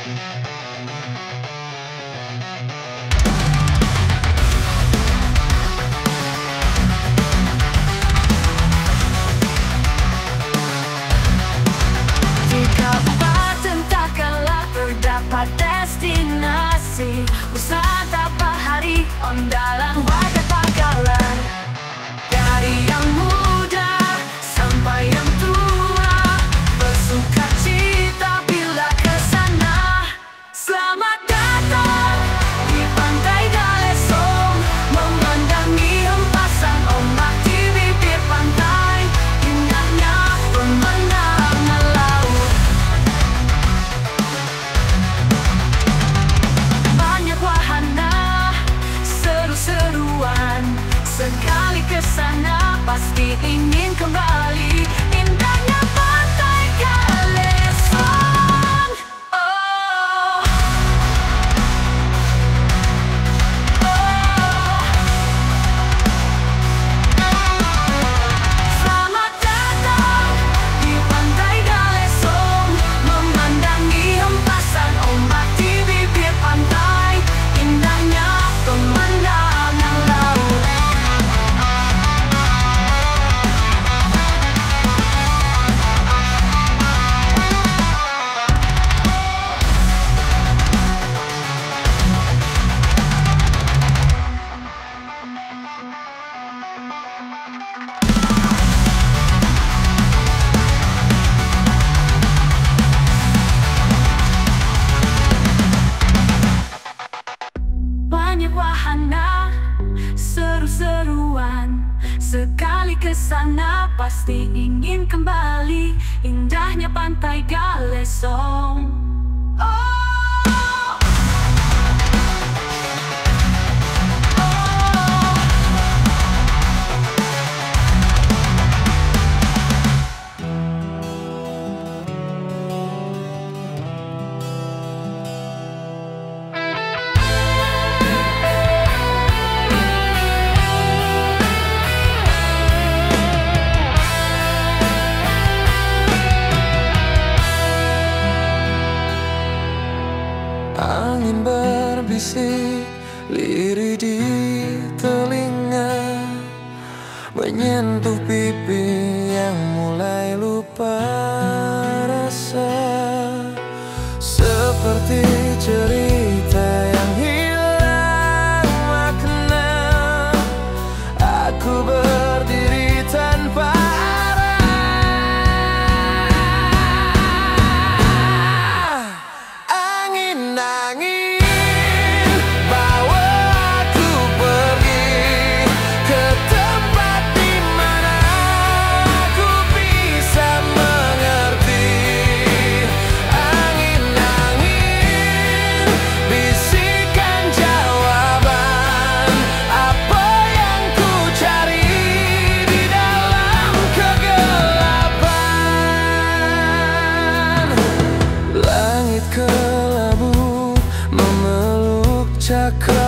Di kabupaten tak kalah terdapat destinasi wisata bahari ondalan warga Pagalan. Dari yang muda sampai yang tua bersuka cita bila ke sana. Selamat datang di Pantai Galesong, memandangi hempasan ombak di bibir pantai, indahnya pemandangan laut. Banyak wahana, seru-seruan, sekali ke sana pasti ingin kembali. Indahnya Pantai Galesong. Oh, selamat datang di Pantai Galesong, memandangi hempasan ombak di bibir pantai, indahnya pemandangan laut. Banyak wahana, seru-seruan, sekali ke sana pasti ingin kembali. Indahnya Pantai Galesong. Oh, angin berbisik, lirih di telinga, menyentuh pipi yang mulai lupa rasa. Seperti cerita yang hilang makna, aku berdiri tanpa cakra